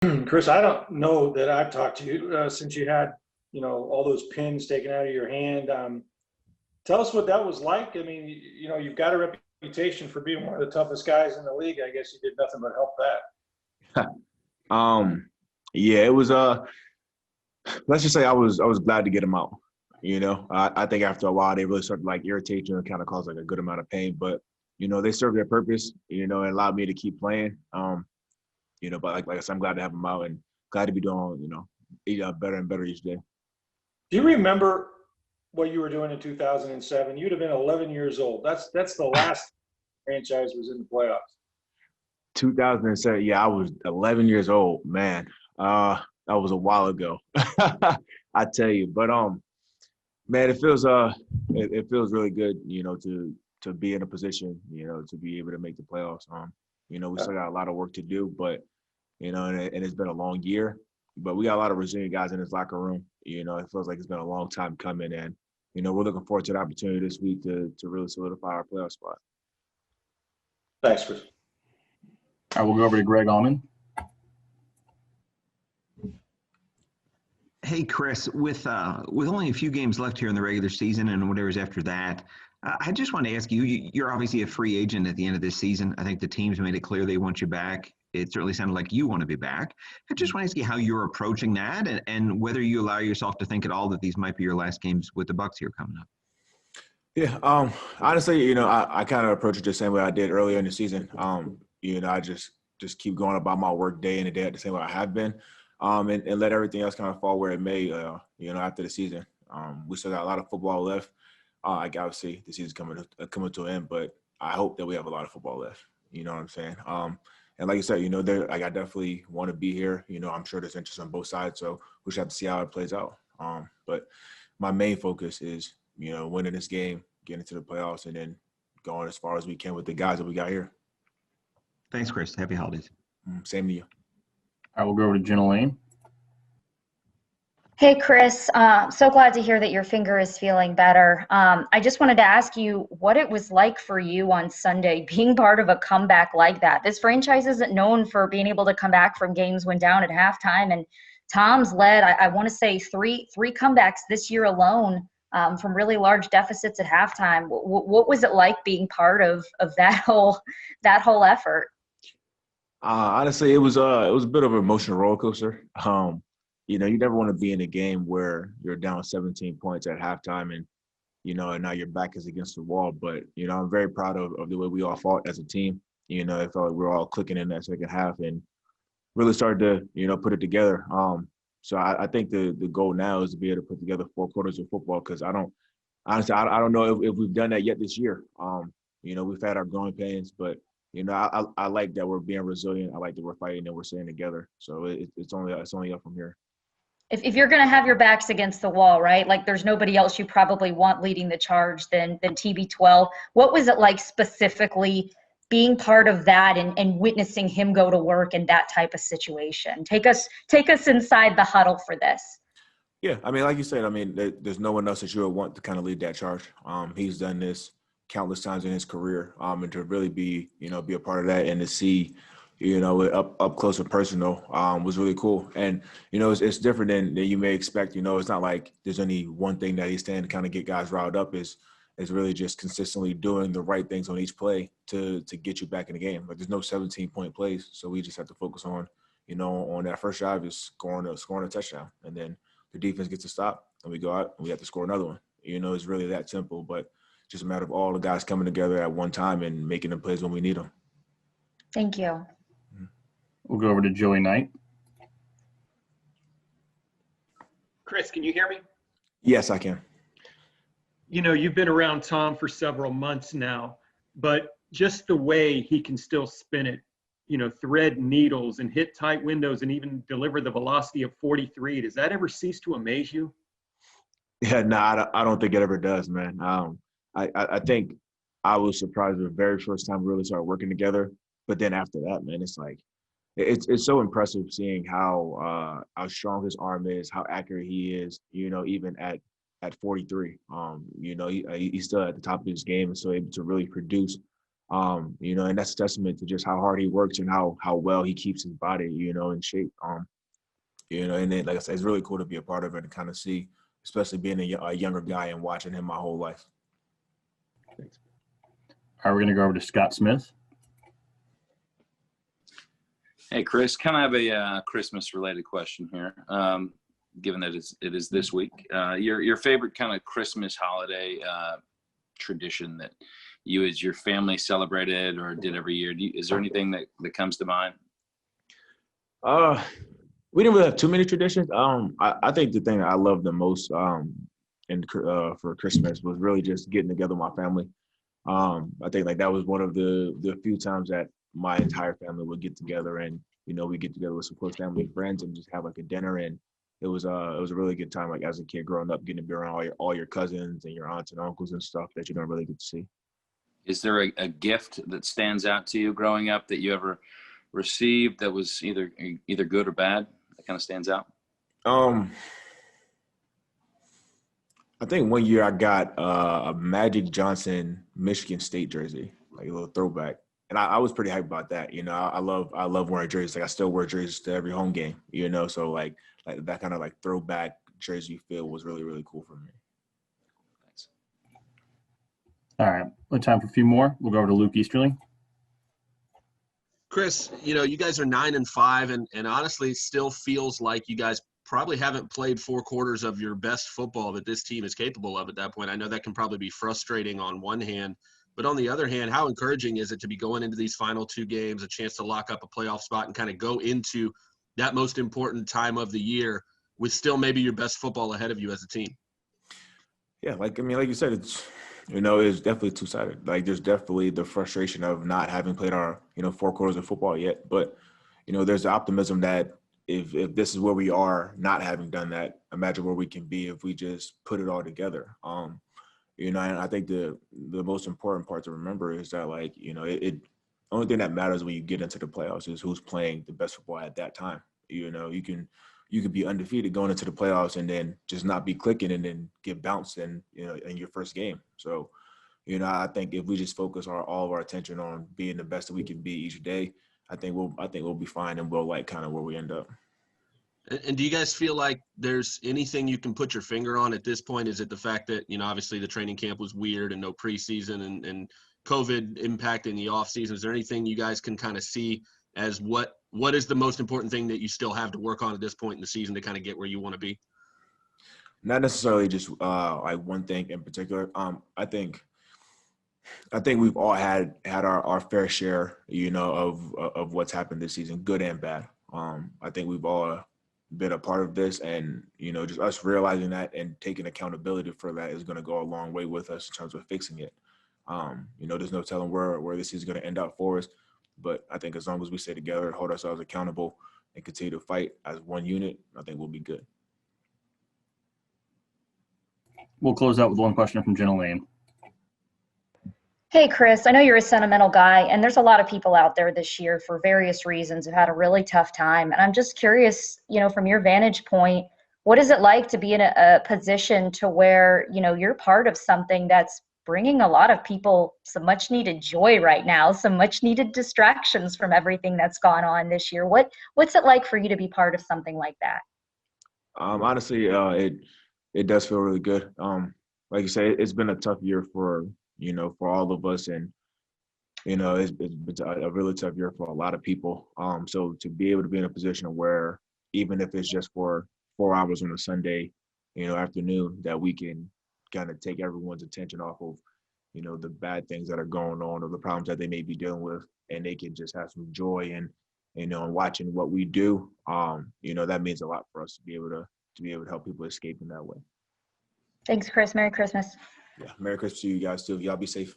Chris, I don't know that I've talked to you since you had, all those pins taken out of your hand. Tell us what that was like. I mean, you've got a reputation for being one of the toughest guys in the league. I guess you did nothing but help that. Um, yeah, it was let's just say I was glad to get them out. I think after a while they really started like irritate you and kind of cause like a good amount of pain. But they served their purpose. And allowed me to keep playing. But like I said, I'm glad to have them out and glad to be doing better and better each day. Do you remember what you were doing in 2007? You'd have been 11 years old. That's the last franchise was in the playoffs. 2007, yeah, I was 11 years old, man. That was a while ago. I tell you, but man, it feels really good, to be in a position, to be able to make the playoffs. We still got a lot of work to do, but and it's been a long year, but we got a lot of resilient guys in this locker room. It feels like it's been a long time coming, and we're looking forward to the opportunity this week to really solidify our playoff spot. Thanks, Chris. I will go over to Greg Allman. Hey, Chris, with only a few games left here in the regular season and whatever's after that, I just want to ask you, you're obviously a free agent at the end of this season. I think the team's made it clear they want you back. It certainly sounded like you want to be back. I just want to ask you how you're approaching that and whether you allow yourself to think at all that these might be your last games with the Bucs here coming up. Yeah, honestly, I kind of approach it the same way I did earlier in the season. I just keep going about my work day in and day out the same way I have been, and let everything else kind of fall where it may, after the season. We still got a lot of football left. Like obviously the season's coming to an end, but I hope that we have a lot of football left. You know what I'm saying? And like you said, I definitely want to be here. I'm sure there's interest on both sides, so we should have to see how it plays out. But my main focus is, winning this game, getting to the playoffs, and then going as far as we can with the guys that we got here. Thanks, Chris. Happy holidays. Same to you. I will go over to Jenna Lane. Hey, Chris. So glad to hear that your finger is feeling better. I just wanted to ask you what it was like for you on Sunday, being part of a comeback like that. This franchise isn't known for being able to come back from games when down at halftime, and Tom's led, I want to say, three comebacks this year alone from really large deficits at halftime. What was it like being part of that whole effort? Honestly, it was a bit of an emotional roller coaster. You never want to be in a game where you're down 17 points at halftime and and now your back is against the wall. But I'm very proud of the way we all fought as a team. It felt like we were all clicking in that second half and really started to put it together. So I think the goal now is to be able to put together 4 quarters of football, because I don't know if we've done that yet this year. We've had our growing pains, but I like that we're being resilient. I like that we're fighting and we're staying together. So it's only up from here. If you're going to have your backs against the wall, right? Like there's nobody else you probably want leading the charge than TB12. What was it like specifically being part of that and witnessing him go to work in that type of situation? Take us inside the huddle for this. Yeah, I mean, like you said, I mean, there's no one else that you would want to kind of lead that charge. He's done this countless times in his career, and to really be a part of that and to see up close and personal was really cool. And it's different than you may expect. It's not like there's only one thing that he's saying to kind of get guys riled up. Is really just consistently doing the right things on each play to get you back in the game. Like there's no 17-point plays, so we just have to focus on on that first drive is scoring a touchdown, and then the defense gets to stop and we go out and we have to score another one. It's really that simple, but just a matter of all the guys coming together at one time and making the plays when we need them. Thank you. We'll go over to Joey Knight. Chris, can you hear me? Yes, I can. You've been around Tom for several months now, but just the way he can still spin it, thread needles and hit tight windows and even deliver the velocity of 43, does that ever cease to amaze you? Yeah, no, I don't think it ever does, man. I think I was surprised the very first time we really started working together, but then after that, man, it's like it's so impressive seeing how strong his arm is, how accurate he is. Even at 43, he's still at the top of his game and so able to really produce And that's a testament to just how hard he works and how well he keeps his body, in shape. And then, like I said, it's really cool to be a part of it and kind of see, especially being a younger guy and watching him my whole life. All right, we're going to go over to Scott Smith. Hey, Chris, kind of have a Christmas-related question here, given that it is this week. Your favorite kind of Christmas holiday tradition that you as your family celebrated or did every year? Is there anything that comes to mind? We didn't really have too many traditions. I think the thing that I loved the most for Christmas was really just getting together with my family. I think like that was one of the few times that my entire family would get together, and we get together with some close family and friends and just have like a dinner, and it was a really good time. Like as a kid growing up, getting to be around all your cousins and your aunts and uncles and stuff that you don't really get to see. Is there a gift that stands out to you growing up that you ever received that was either good or bad that kind of stands out? I think one year I got a Magic Johnson Michigan State jersey, like a little throwback, and I was pretty hyped about that. I love wearing jerseys. Like I still wear jerseys to every home game. So like that kind of like throwback jersey feel was really, really cool for me. Thanks. All right, we have time for a few more. We'll go over to Luke Easterling. Chris, you guys are 9-5, and honestly, still feels like you guys probably haven't played 4 quarters of your best football that this team is capable of at that point. I know that can probably be frustrating on one hand, but on the other hand, how encouraging is it to be going into these final 2 games, a chance to lock up a playoff spot and kind of go into that most important time of the year with still maybe your best football ahead of you as a team? Yeah, like you said, it's definitely two-sided. Like there's definitely the frustration of not having played our 4 quarters of football yet, but there's the optimism that if this is where we are, not having done that, imagine where we can be if we just put it all together. And I think the most important part to remember is that it only thing that matters when you get into the playoffs is who's playing the best football at that time. You could be undefeated going into the playoffs and then just not be clicking and then get bounced in your first game. So, I think if we just focus all of our attention on being the best that we can be each day, I think we'll be fine, and we'll like kind of where we end up. And do you guys feel like there's anything you can put your finger on at this point? Is it the fact that, obviously the training camp was weird and no preseason and COVID impacting the offseason? Is there anything you guys can kind of see as what is the most important thing that you still have to work on at this point in the season to kind of get where you want to be? Not necessarily just like one thing in particular. I think we've all had our fair share, of what's happened this season, good and bad. I think we've all been a part of this, and just us realizing that and taking accountability for that is going to go a long way with us in terms of fixing it. There's no telling where this is going to end up for us, but I think as long as we stay together, hold ourselves accountable, and continue to fight as one unit, I think we'll be good. We'll close out with one question from Jenna Lane. Hey, Chris, I know you're a sentimental guy, and there's a lot of people out there this year for various reasons who had a really tough time. And I'm just curious, from your vantage point, what is it like to be in a position to where, you're part of something that's bringing a lot of people some much needed joy right now, some much needed distractions from everything that's gone on this year. What's it like for you to be part of something like that? Honestly, it does feel really good. Like you say, it's been a tough year for all of us, and it's been a really tough year for a lot of people. So to be able to be in a position where even if it's just for 4 hours on a Sunday, afternoon, that we can kind of take everyone's attention off of, the bad things that are going on or the problems that they may be dealing with, and they can just have some joy in, in watching what we do. That means a lot for us to be able to help people escape in that way. Thanks, Chris. Merry Christmas. Yeah, Merry Christmas to you guys too. Y'all be safe.